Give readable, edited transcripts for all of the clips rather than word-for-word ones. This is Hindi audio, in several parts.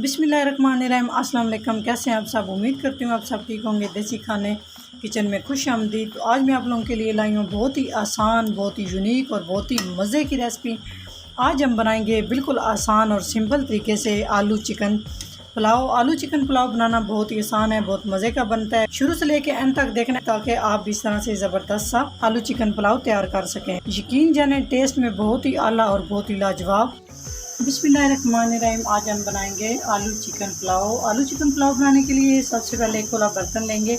बिस्मिल्लाहिर्रहमानिर्रहीम। अस्सलाम वालेकुम। कैसे हैं आप सब? उम्मीद करती हूँ आप सब ठीक होंगे। देसी खाने किचन में खुश आमदीद। तो आज मैं आप लोगों के लिए लाई हूँ बहुत ही आसान, बहुत ही यूनिक और बहुत ही मज़े की रेसिपी। आज हम बनाएंगे बिल्कुल आसान और सिंपल तरीके से आलू चिकन पुलाव। आलू चिकन पुलाव बनाना बहुत ही आसान है, बहुत मज़े का बनता है। शुरू से लेके एंड तक देखना ताकि आप इस तरह से ज़बरदस्त सा आलू चिकन पुलाव तैयार कर सकें। यकीन जाने टेस्ट में बहुत ही आला और बहुत ही लाजवाब। बिस्मिल्लाहिर्रहमानिर्रहीम। आज हम बनाएंगे आलू चिकन पुलाव। आलू चिकन पुलाव बनाने के लिए सबसे पहले एक खुला बर्तन लेंगे।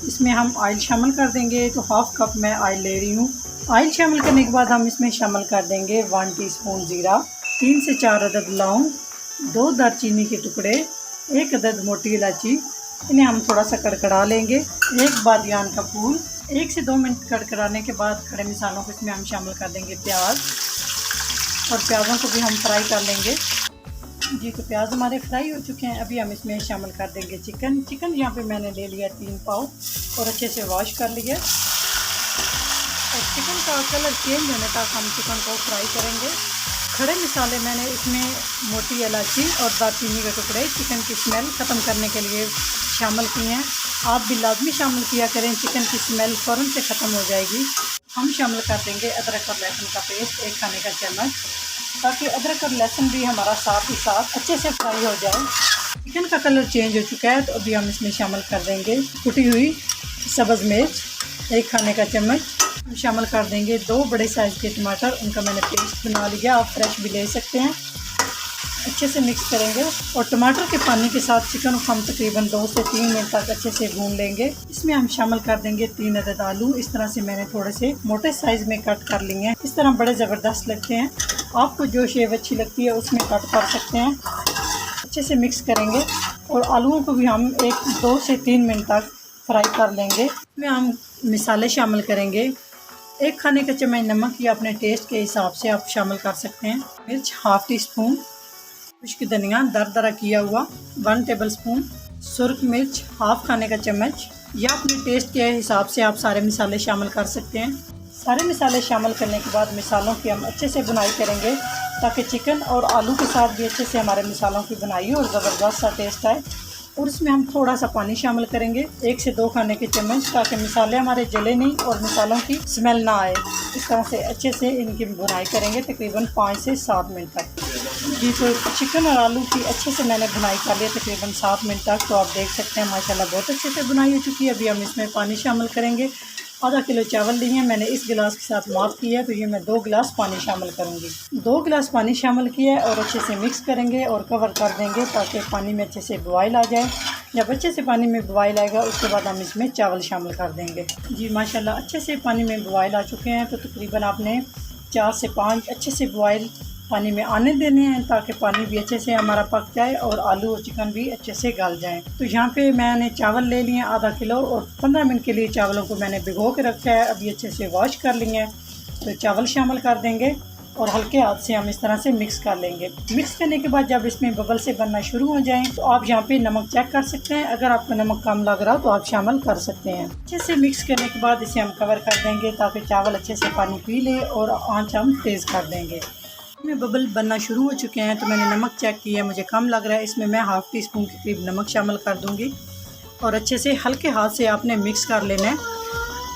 इसमें हम ऑयल शामिल कर देंगे। तो हाफ कप मैं ऑयल ले रही हूँ। ऑयल शामिल करने के बाद हम इसमें शामिल कर देंगे 1 टीस्पून ज़ीरा, 3 से 4 अदद लौंग, 2 दालचीनी के टुकड़े, 1 अदद मोटी इलायची। इन्हें हम थोड़ा सा कड़कड़ा लेंगे। 1 बादियान का फूल। 1 से 2 मिनट कड़कड़ाने के बाद खड़े मसालों को इसमें हम शामिल कर देंगे प्याज, और प्याज़ों को भी हम फ्राई कर लेंगे। जी, तो प्याज हमारे फ्राई हो चुके हैं। अभी हम इसमें शामिल कर देंगे चिकन। चिकन यहाँ पे मैंने ले लिया 3 पाव और अच्छे से वॉश कर लिया। और चिकन का कलर चेंज होने तक हम चिकन को फ्राई करेंगे। खड़े मसाले मैंने इसमें मोटी इलायची और दालचीनी के टुकड़े चिकन की स्मेल ख़त्म करने के लिए शामिल किए हैं। आप भी लाजमी शामिल किया करें, चिकन की स्मेल फ़ौरन से ख़त्म हो जाएगी। हम शामिल कर देंगे अदरक और लहसुन का पेस्ट 1 खाने का चम्मच, ताकि अदरक और लहसुन भी हमारा साथ ही साथ अच्छे से फ्राई हो जाए। चिकन का कलर चेंज हो चुका है, तो अभी हम इसमें शामिल कर देंगे कुटी हुई सब्ज़ मिर्च 1 खाने का चम्मच। हम शामिल कर देंगे 2 बड़े साइज़ के टमाटर, उनका मैंने पेस्ट बना लिया, आप फ्रेश भी ले सकते हैं। अच्छे से मिक्स करेंगे और टमाटर के पानी के साथ चिकन को हम तकरीबन 2 से 3 मिनट तक अच्छे से भून लेंगे। इसमें हम शामिल कर देंगे 3 अदद आलू। इस तरह से मैंने थोड़े से मोटे साइज़ में कट कर लिए हैं। इस तरह बड़े ज़बरदस्त लगते हैं। आपको जो शेप अच्छी लगती है उसमें कट कर सकते हैं। अच्छे से मिक्स करेंगे और आलूओं को भी हम 2 से 3 मिनट तक फ्राई कर लेंगे। इसमें हम मसाले शामिल करेंगे। 1 खाने का चम्मच नमक या अपने टेस्ट के हिसाब से आप शामिल कर सकते हैं। मिर्च हाफ़ टी स्पून, खुश्क धनिया दरदरा किया हुआ 1 टेबलस्पून, सुर्ख मिर्च हाफ़ खाने का चम्मच, या अपने टेस्ट के हिसाब से आप सारे मसाले शामिल कर सकते हैं। सारे मसाले शामिल करने के बाद मसालों की हम अच्छे से बुनाई करेंगे, ताकि चिकन और आलू के साथ भी अच्छे से हमारे मसालों की बुनाई हो और ज़बरदस्त सा टेस्ट आए। और इसमें हम थोड़ा सा पानी शामिल करेंगे 1 से 2 खाने के चम्मच, ताकि मसाले हमारे जले नहीं और मसालों की स्मेल ना आए। इस तरह से अच्छे से इनकी बुनाई करेंगे तकरीबन 5 से 7 मिनट तक। जी, तो चिकन और आलू की अच्छे से मैंने बुनाई कर लिया तकरीबन 7 मिनट तक। तो आप देख सकते हैं माशाल्लाह बहुत अच्छे से बुनाई हो चुकी है। अभी हम इसमें पानी शामिल करेंगे। आधा किलो चावल लिए हैं मैंने, इस गिलास के साथ माफ़ किया है, तो ये मैं 2 गिलास पानी शामिल करूँगी। 2 गिलास पानी शामिल किया है और अच्छे से मिक्स करेंगे और कवर कर देंगे, ताकि पानी में अच्छे से बॉयल आ जाए। जब अच्छे से पानी में बॉयल आएगा उसके बाद हम इसमें चावल शामिल कर देंगे। जी माशाल्लाह अच्छे से पानी में बॉयल आ चुके हैं। तो तकरीबन आपने 4 से 5 अच्छे से बॉयल पानी में आने देने हैं, ताकि पानी भी अच्छे से हमारा पक जाए और आलू और चिकन भी अच्छे से गल जाएं। तो यहाँ पे मैंने चावल ले लिए आधा किलो और 15 मिनट के लिए चावलों को मैंने भिगो के रखा है। अभी अच्छे से वॉश कर लिए हैं। तो चावल शामिल कर देंगे और हल्के हाथ से हम इस तरह से मिक्स कर लेंगे। मिक्स करने के बाद जब इसमें बबल से बनना शुरू हो जाएं, तो आप यहाँ पे नमक चेक कर सकते हैं। अगर आपको नमक कम लग रहा हो तो आप शामिल कर सकते हैं। अच्छे से मिक्स करने के बाद इसे हम कवर कर देंगे, ताकि चावल अच्छे से पानी पी ले, और आंच हम तेज़ कर देंगे। इसमें बबल बनना शुरू हो चुके हैं, तो मैंने नमक चेक किया, मुझे कम लग रहा है। इसमें मैं हाफ़ टी स्पून के करीब नमक शामिल कर दूँगी और अच्छे से हल्के हाथ से आपने मिक्स कर लेना है।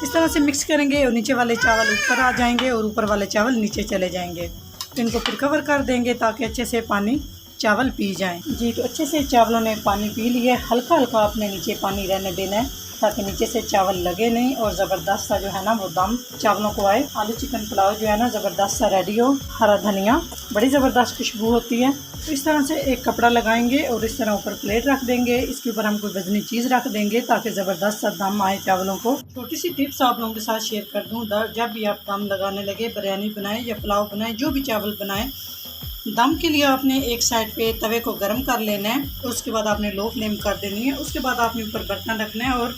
इस तरह से मिक्स करेंगे और नीचे वाले चावल ऊपर आ जाएंगे और ऊपर वाले चावल नीचे चले जाएंगे। तो इनको फिर कवर कर देंगे, ताकि अच्छे से पानी चावल पी जाएं। जी, तो अच्छे से चावलों ने पानी पी लिया। हल्का हल्का आपने नीचे पानी रहने देना है, ताकि नीचे से चावल लगे नहीं और ज़बरदस्त सा जो है ना वो दम चावलों को आए। आलू चिकन पुलाव जो है ना ज़बरदस्त सा रेडी हो। हरा धनिया, बड़ी ज़बरदस्त खुशबू होती है। तो इस तरह से एक कपड़ा लगाएंगे और इस तरह ऊपर प्लेट रख देंगे। इसके ऊपर हम कोई वजनी चीज़ रख देंगे, ताकि ज़बरदस्त सा दम आए चावलों को। छोटी सी टिप्स आप लोगों के साथ शेयर कर दूँ। जब भी आप दम लगाने लगे, बिरयानी बनाएं या पुलाव बनाएं, जो भी चावल बनाएं, दम के लिए आपने एक साइड पे तवे को गर्म कर लेना है। उसके बाद आपने लो फ्लेम कर देनी है। उसके बाद आपने ऊपर बर्तन रखना है और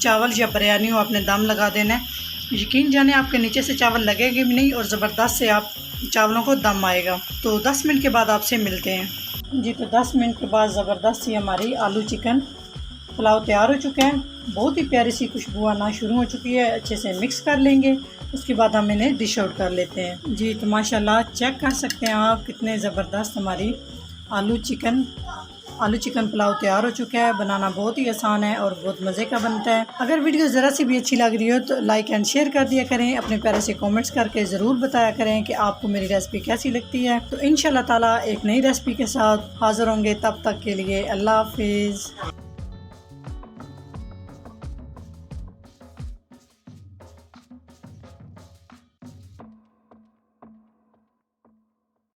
चावल या बिरयानी हो आपने दम लगा देना है। यकीन जाने आपके नीचे से चावल लगेंगे भी नहीं और ज़बरदस्त से आप चावलों को दम आएगा। तो 10 मिनट के बाद आपसे मिलते हैं। जी, तो 10 मिनट के बाद ज़बरदस्त सी हमारी आलू चिकन पुलाव तैयार हो चुका है। बहुत ही प्यारी सी खुशबू आना शुरू हो चुकी है। अच्छे से मिक्स कर लेंगे, उसके बाद हम इन्हें डिश आउट कर लेते हैं। जी, तो माशाल्लाह चेक कर सकते हैं आप कितने ज़बरदस्त हमारी आलू चिकन आलू चिकन पुलाव तैयार हो चुका है। बनाना बहुत ही आसान है और बहुत मज़े का बनता है। अगर वीडियो ज़रा सी भी अच्छी लग रही हो तो लाइक एंड शेयर कर दिया करें। अपने प्यारे से कमेंट्स करके ज़रूर बताया करें कि आपको मेरी रेसिपी कैसी लगती है। तो इंशाल्लाह ताला एक नई रेसिपी के साथ हाज़िर होंगे। तब तक के लिए अल्लाह हाफिज़।